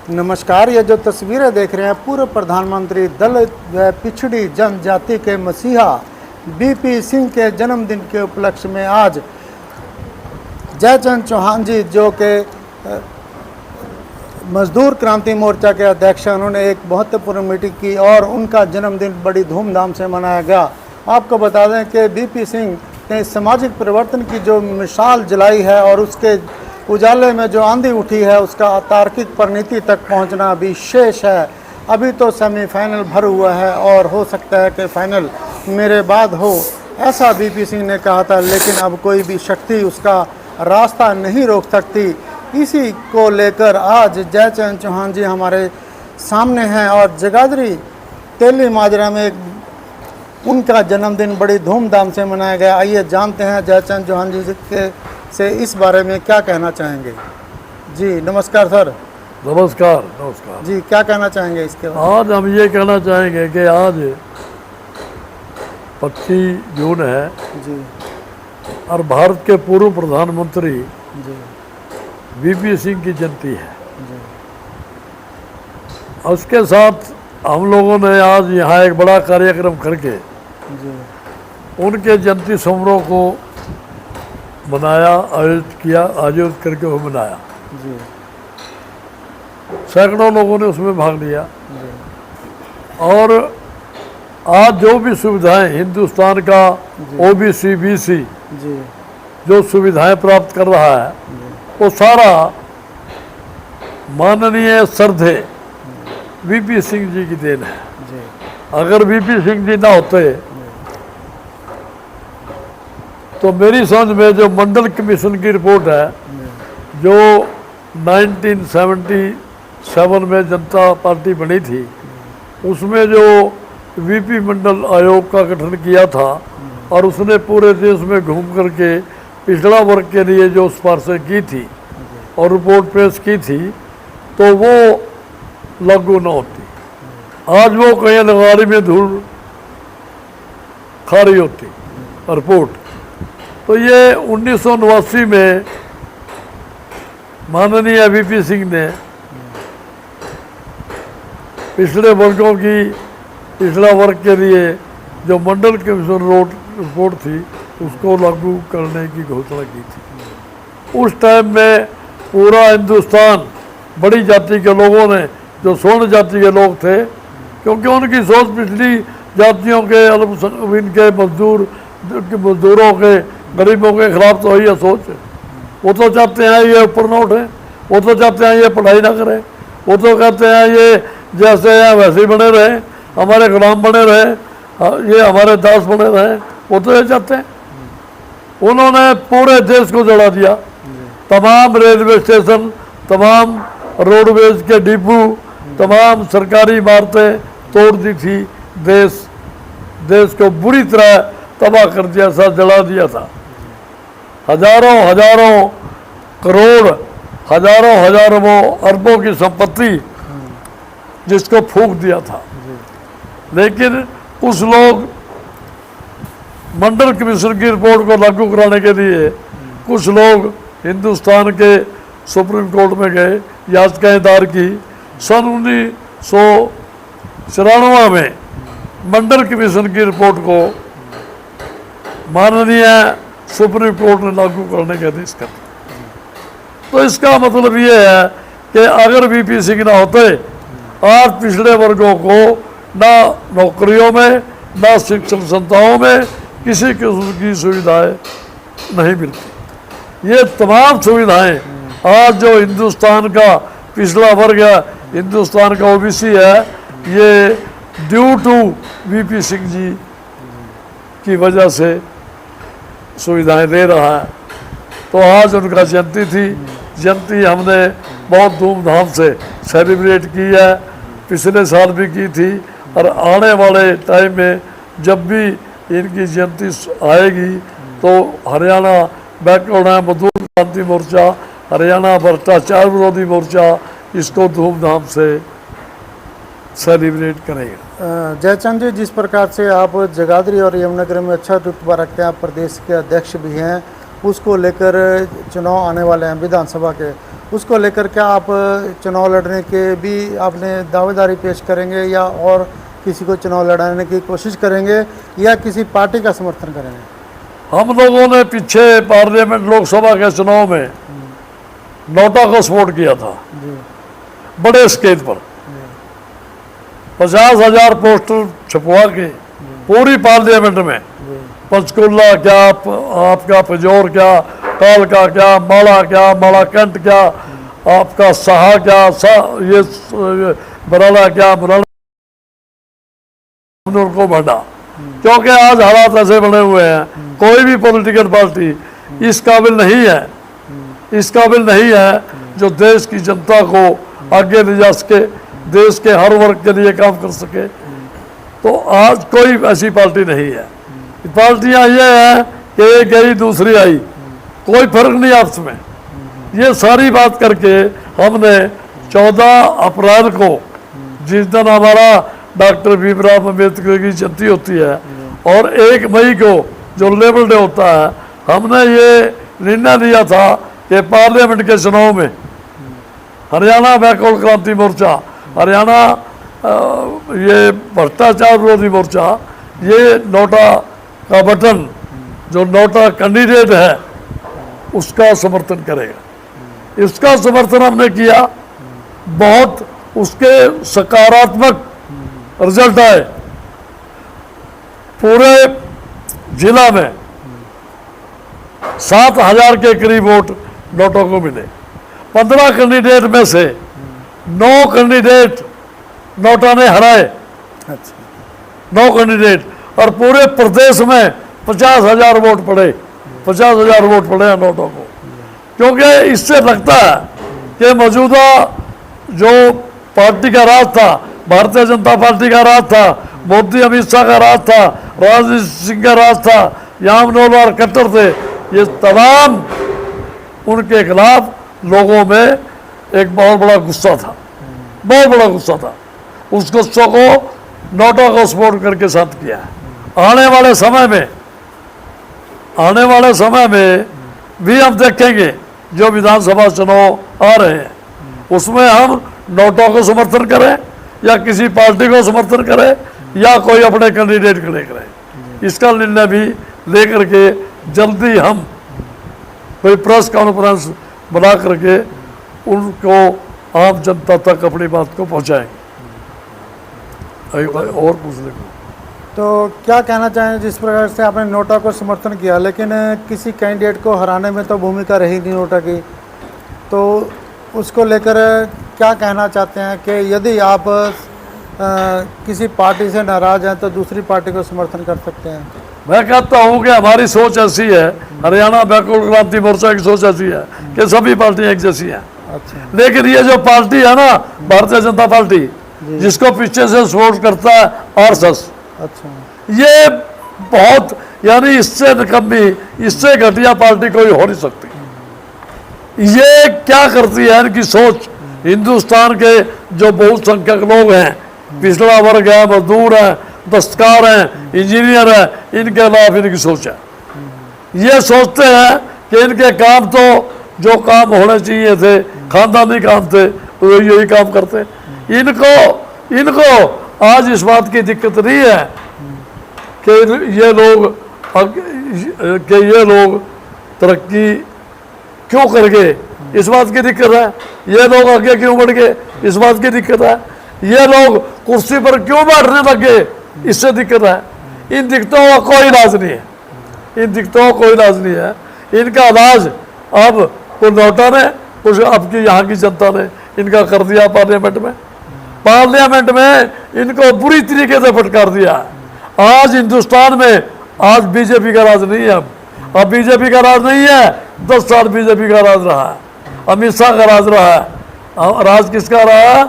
नमस्कार। ये जो तस्वीरें देख रहे हैं पूर्व प्रधानमंत्री दलित व पिछड़ी जनजाति के मसीहा बीपी सिंह के जन्मदिन के उपलक्ष्य में आज जयचंद चौहान जी जो कि मजदूर क्रांति मोर्चा के अध्यक्ष हैं, उन्होंने एक महत्वपूर्ण मीटिंग की और उनका जन्मदिन बड़ी धूमधाम से मनाया गया। आपको बता दें कि बीपी सिंह ने सामाजिक परिवर्तन की जो मिसाल जलाई है और उसके उजाले में जो आंधी उठी है उसका तार्किक परिणति तक पहुंचना अभी शेष है। अभी तो सेमीफाइनल भर हुआ है और हो सकता है कि फाइनल मेरे बाद हो, ऐसा बीपी सिंह ने कहा था। लेकिन अब कोई भी शक्ति उसका रास्ता नहीं रोक सकती। इसी को लेकर आज जयचंद चौहान जी हमारे सामने हैं और जगाधरी तेली माजरा में उनका जन्मदिन बड़ी धूमधाम से मनाया गया। आइए जानते हैं जयचंद चौहान जी से इस बारे में क्या कहना चाहेंगे। जी नमस्कार सर। नमस्कार। नमस्कार जी, क्या कहना चाहेंगे इसके बारे में? आज हम ये कहना चाहेंगे कि आज 25 जून है जी और भारत के पूर्व प्रधानमंत्री जी बीपी सिंह की जयंती है। जी उसके साथ हम लोगों ने आज यहाँ एक बड़ा कार्यक्रम करके जी उनके जयंती समारोह को मनाया, आयोजित करके वो मनाया। जी सैकड़ों लोगों ने उसमें भाग लिया जी और आज जो भी सुविधाएं हिंदुस्तान का ओबीसी बीसी जी जो सुविधाएं प्राप्त कर रहा है वो सारा माननीय श्रद्धे बीपी सिंह जी की देन है। जी अगर बीपी सिंह जी ना होते तो मेरी समझ में जो मंडल कमीशन की रिपोर्ट है जो 1977 में जनता पार्टी बनी थी, उसमें जो वीपी मंडल आयोग का गठन किया था और उसने पूरे देश में घूम करके पिछड़ा वर्ग के लिए जो सिफारिशें की थी और रिपोर्ट पेश की थी तो वो लागू न होती। आज वो कहीं लगाड़ी में धूल खा रही होती रिपोर्ट। तो ये 1989 में माननीय बीपी सिंह ने पिछड़े वर्गों की पिछड़ा वर्ग के लिए जो मंडल कमीशन रिपोर्ट थी उसको लागू करने की घोषणा की थी। उस टाइम में पूरा हिंदुस्तान बड़ी जाति के लोगों ने, जो स्वर्ण जाति के लोग थे, क्योंकि उनकी सोच पिछली जातियों के अल्पसंख्यक के मजदूरों के गरीबों के खिलाफ तो है सोच। वो तो चाहते हैं ये ऊपर न उठे, वो तो चाहते हैं ये पढ़ाई ना करें, वो तो कहते हैं ये जैसे हैं वैसे ही बने रहे, हमारे गुलाम बने रहे, ये हमारे दास बने रहे, वो तो ये चाहते हैं। उन्होंने पूरे देश को जला दिया। तमाम रेलवे स्टेशन, तमाम रोडवेज के डिपो, तमाम सरकारी इमारतें तोड़ दी थी। देश को बुरी तरह तबाह कर दिया था, जला दिया था। हजारों करोड़, हजारों अरबों की संपत्ति जिसको फूंक दिया था। लेकिन कुछ लोग मंडल कमीशन की रिपोर्ट को लागू कराने के लिए कुछ लोग हिंदुस्तान के सुप्रीम कोर्ट में गए, याचिकाएं दायर की। सन 1994 में मंडल कमीशन की रिपोर्ट को माननीय सुप्रीम कोर्ट ने लागू करने के आदेश कर दिया। तो इसका मतलब ये है कि अगर बीपी सिंह ना होते आज पिछड़े वर्गों को ना नौकरियों में, ना शिक्षण संस्थाओं में किसी किस्म की सुविधाएं नहीं मिलती। ये तमाम सुविधाएं आज जो हिंदुस्तान का पिछड़ा वर्ग है, हिंदुस्तान का ओबीसी है, ये due to BP Singh ji की वजह से सुविधाएं दे रहा है। तो आज उनका जयंती थी। जयंती हमने बहुत धूमधाम से सेलिब्रेट की है, पिछले साल भी की थी और आने वाले टाइम में जब भी इनकी जयंती आएगी तो हरियाणा बैकवर्ड मजदूर क्रांति मोर्चा, हरियाणा भ्रष्टाचार विरोधी मोर्चा इसको धूमधाम से सेलिब्रेट करेगा। जयचंद जी, जिस प्रकार से आप जगाधरी और यमुनानगर में अच्छा रुतबा रखते हैं, आप प्रदेश के अध्यक्ष भी हैं उसको लेकर चुनाव आने वाले हैं विधानसभा के, उसको लेकर क्या आप चुनाव लड़ने के भी आपने दावेदारी पेश करेंगे या और किसी को चुनाव लड़ाने की कोशिश करेंगे या किसी पार्टी का समर्थन करेंगे? हम लोगों ने पीछे पार्लियामेंट लोकसभा के चुनाव में नोटा को सपोर्ट किया था जी बड़े स्केल पर। 50,000 पोस्टर छपवा के पूरी पार्लियामेंट में, पंचकुला क्या, आपका पजौर क्या, कालका क्या, माड़ा कंट क्या, आपका सहा क्या, ये बराला क्या, बराला उनको बढ़ा। क्योंकि आज हालात ऐसे बने हुए हैं, कोई भी पॉलिटिकल पार्टी इस काबिल नहीं है, इस काबिल नहीं है जो देश की जनता को आगे ले जा सके, देश के हर वर्ग के लिए काम कर सके। तो आज कोई ऐसी पार्टी नहीं है। पार्टियां ये हैं कि एक गई दूसरी आई, कोई फर्क नहीं आपस में। ये सारी बात करके हमने 14 अप्रैल को, जिस दिन हमारा डॉक्टर भीमराव अम्बेडकर की जयंती होती है, और 1 मई को जो लेबर डे होता है, हमने ये निर्णय लिया था कि पार्लियामेंट के चुनाव में हरियाणा बैकवर्ड क्रांति मोर्चा, हरियाणा ये भ्रष्टाचार विरोधी मोर्चा, ये नोटा का बटन जो नोटा कैंडिडेट है उसका समर्थन करेगा। इसका समर्थन हमने किया, बहुत उसके सकारात्मक रिजल्ट आए। पूरे जिला में 7,000 के करीब वोट नोटों को मिले। 15 कैंडिडेट में से 9 कैंडिडेट नोटा ने हराए, अच्छा 9 कैंडिडेट, और पूरे प्रदेश में 50,000 वोट पड़े, 50,000 वोट पड़े हैं नोटों को। क्योंकि इससे लगता है कि मौजूदा जो पार्टी का राज था, भारतीय जनता पार्टी का राज था, मोदी अमित शाह का राज था, राजनीत सिंह का राज था, यामनोल और कट्टर थे, ये तमाम उनके खिलाफ लोगों में एक बहुत बड़ा गुस्सा था, बहुत बड़ा गुस्सा था। उस गुस्सों को नोटा को सपोर्ट करके साथ किया है। आने वाले समय में भी हम देखेंगे जो विधानसभा चुनाव आ रहे हैं, उसमें हम नोटा को समर्थन करें या किसी पार्टी को समर्थन करें या कोई अपने कैंडिडेट खड़े करें, इसका निर्णय भी लेकर के जल्दी हम कोई प्रेस कॉन्फ्रेंस बना करके उनको आम जनता तक अपनी बात को पहुंचाएंगे। और पूछने को तो क्या कहना चाहें, जिस प्रकार से आपने नोटा को समर्थन किया लेकिन किसी कैंडिडेट को हराने में तो भूमिका रही नहीं नोटा की, तो उसको लेकर क्या कहना चाहते हैं कि यदि आप किसी पार्टी से नाराज हैं तो दूसरी पार्टी को समर्थन कर सकते हैं? मैं कहता हूं कि हमारी सोच ऐसी है, हरियाणा बैकवर्ड क्रांति मोर्चा की सोच ऐसी है कि सभी पार्टियां एक जैसी हैं। अच्छा लेकिन ये जो पार्टी है ना, भारतीय जनता पार्टी, जिसको पीछे से सपोर्ट करता है आरएसएस, अच्छा ये बहुत, यानी इससे निकम्मी, इससे घटिया पार्टी कोई हो नहीं सकती। ये क्या करती है, इनकी सोच, हिंदुस्तान के जो बहुसंख्यक लोग हैं, पिछड़ा वर्ग है, मजदूर है, दस्तकार हैं, इंजीनियर है, इनके खिलाफ इनकी सोच है। ये सोचते हैं कि इनके काम तो जो काम होने चाहिए थे, खानदानी काम थे, तो यही काम करते। इनको आज इस बात की दिक्कत नहीं है कि ये लोग तरक्की क्यों कर गए, इस बात की दिक्कत है। ये लोग आगे क्यों बढ़ गए, इस बात की दिक्कत है। ये लोग कुर्सी पर क्यों बैठने लगे, इससे दिक्कत है। इन दिक्कतों का कोई इलाज नहीं है, इन दिक्कतों का कोई इलाज नहीं है। इनका इलाज अब कुछ नोटा ने, कुछ अब की यहाँ की जनता ने इनका कर दिया। पार्लियामेंट में इनको बुरी तरीके से फटकार दिया। आज हिंदुस्तान में आज बीजेपी का राज नहीं है, अब बीजेपी का राज नहीं है, 10 साल बीजेपी का राज रहा है, अमित शाह का राज रहा है। राज किसका रहा है?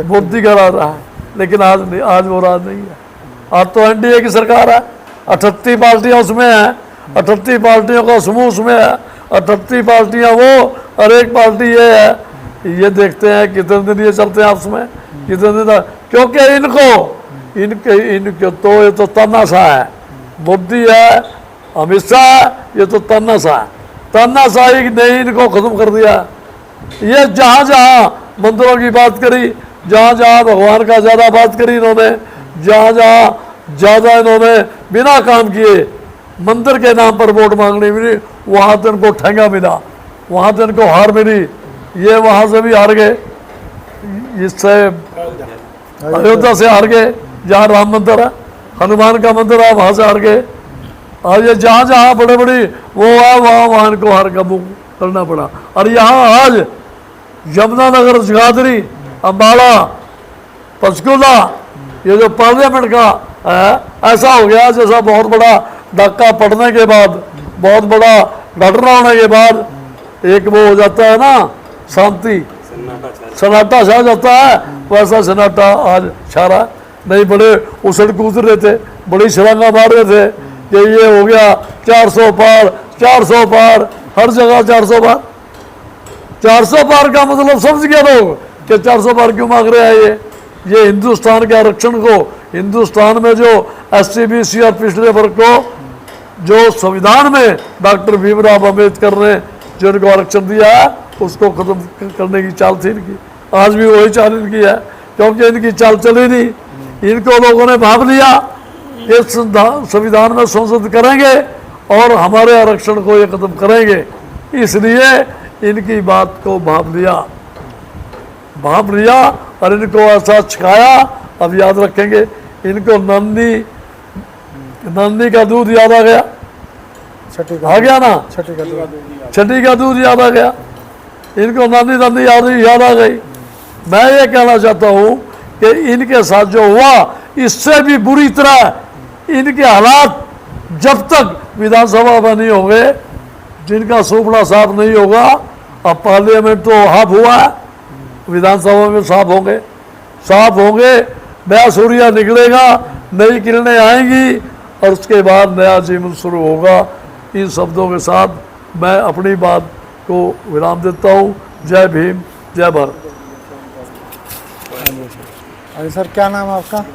मोदी का राज रहा है। लेकिन आज वो राज नहीं है। आज तो एनडीए की सरकार है, 38 पार्टियां उसमें हैं, 38 पार्टियों का समूह उसमें है, 38 पार्टियां वो और एक पार्टी ये है। ये देखते हैं कितने दिन ये चलते हैं आपस में, कितने दिन, क्योंकि इनके तो ये तो तानाशाह है। मोदी है, अमित शाह है, ये तो तानाशाह है। तानाशाही ने इनको खत्म कर दिया। ये जहाँ जहाँ मंदिरों की बात करी, जहाँ जहाँ भगवान का ज़्यादा बात करी इन्होंने, जहाँ जहाँ ज़्यादा इन्होंने बिना काम किए मंदिर के नाम पर वोट मांगनी मिली, वहाँ तो इनको ठेंगा मिला, वहाँ तो इनको हार मिली। ये वहाँ से भी हार गए, इससे अयोध्या से हार गए, जहाँ राम मंदिर है, हनुमान का मंदिर है, वहाँ से हार गए। और ये जहाँ जहाँ बड़े बड़ी वो है, वहाँ वहाँ इनको हार का मुँह करना पड़ा। और यहाँ आज यमुनानगर, जगाधरी, अम्बाला, पंचकुला, ये जो पार्लियामेंट का है, ऐसा हो गया जैसा बहुत बड़ा धक्का पड़ने के बाद, बहुत बड़ा घटना होने के बाद एक वो हो जाता है ना, शांति, सन्नाटा छा जाता है, वैसा सन्नाटा आज छा रहा है। नहीं बड़े उछल कूद रहे थे, बड़ी छलांगा मार रहे थे कि ये हो गया 400 पार, 400 पार, हर जगह 400 पार। 400 पार का मतलब समझ गया लोग कि 400 पार क्यों मांग रहे हैं। ये हिंदुस्तान के आरक्षण को, हिंदुस्तान में जो SC BC और पिछड़े वर्ग को जो संविधान में डॉक्टर भीमराव अम्बेडकर ने जो इनको आरक्षण दिया है, उसको खत्म करने की चाल थी इनकी। आज भी वही चाल इनकी है, क्योंकि इनकी चाल चली नहीं। इनको लोगों ने भाप लिया, इस संविधान में संशोधन करेंगे और हमारे आरक्षण को ये खत्म करेंगे, इसलिए इनकी बात को भाप लिया और इनको ऐसा छिकाया। अब याद रखेंगे, इनको नंदी का दूध याद आ गया, आ गया ना, छठी का दूध याद आ गया, इनको नंदी याद आ गई। मैं ये कहना चाहता हूँ कि इनके साथ जो हुआ, इससे भी बुरी तरह इनके हालात जब तक विधानसभा में नहीं होंगे, जिनका सूपड़ा साफ नहीं होगा। अब पार्लियामेंट तो हाफ हुआ है, विधानसभा में साफ होंगे, नया सूर्य निकलेगा, नई किरणें आएंगी और उसके बाद नया जीवन शुरू होगा। इन शब्दों के साथ मैं अपनी बात को विराम देता हूँ। जय भीम, जय भारत। अरे सर, क्या नाम है आपका?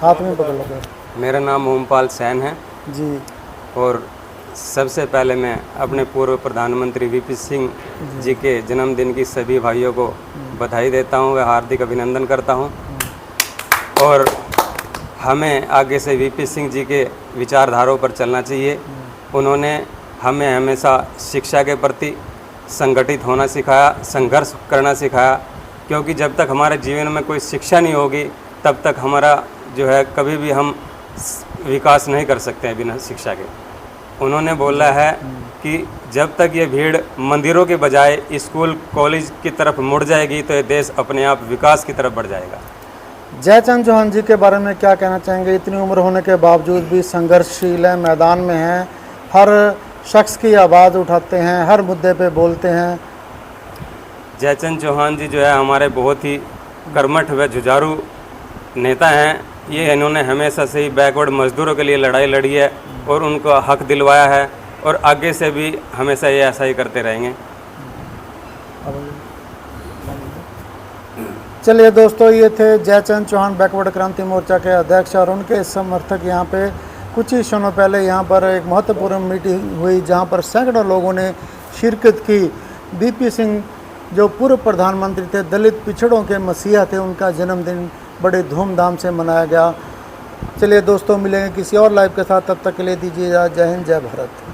हाथ में पकड़ लो। मेरा नाम ओमपाल सैन है जी। और सबसे पहले मैं अपने पूर्व प्रधानमंत्री VP सिंह जी के जन्मदिन की सभी भाइयों को बधाई देता हूँ, हार्दिक अभिनंदन करता हूँ। और हमें आगे से VP सिंह जी के विचारधाराओं पर चलना चाहिए। उन्होंने हमें हमेशा शिक्षा के प्रति संगठित होना सिखाया, संघर्ष करना सिखाया, क्योंकि जब तक हमारे जीवन में कोई शिक्षा नहीं होगी तब तक हमारा जो है कभी भी हम विकास नहीं कर सकते हैं बिना शिक्षा के। उन्होंने बोला है कि जब तक ये भीड़ मंदिरों के बजाय स्कूल कॉलेज की तरफ मुड़ जाएगी तो ये देश अपने आप विकास की तरफ बढ़ जाएगा। जयचंद चौहान जी के बारे में क्या कहना चाहेंगे? इतनी उम्र होने के बावजूद भी संघर्षशील है, मैदान में हैं, हर शख्स की आवाज़ उठाते हैं, हर मुद्दे पे बोलते हैं। जयचंद चौहान जी जो है हमारे बहुत ही कर्मठ व जुझारू नेता हैं। ये इन्होंने हमेशा से ही बैकवर्ड मजदूरों के लिए लड़ाई लड़ी है और उनको हक दिलवाया है और आगे से भी हमेशा ये ऐसा ही करते रहेंगे। चलिए दोस्तों, ये थे जयचंद चौहान बैकवर्ड क्रांति मोर्चा के अध्यक्ष और उनके समर्थक। यहाँ पे कुछ ही क्षणों पहले यहाँ पर एक महत्वपूर्ण मीटिंग हुई जहाँ पर सैकड़ों लोगों ने शिरकत की। VP सिंह जो पूर्व प्रधानमंत्री थे, दलित पिछड़ों के मसीहा थे, उनका जन्मदिन बड़े धूमधाम से मनाया गया। चलिए दोस्तों, मिलेंगे किसी और लाइव के साथ, तब तक के लिए दीजिए इजाज़त। जय हिंद, जय भारत।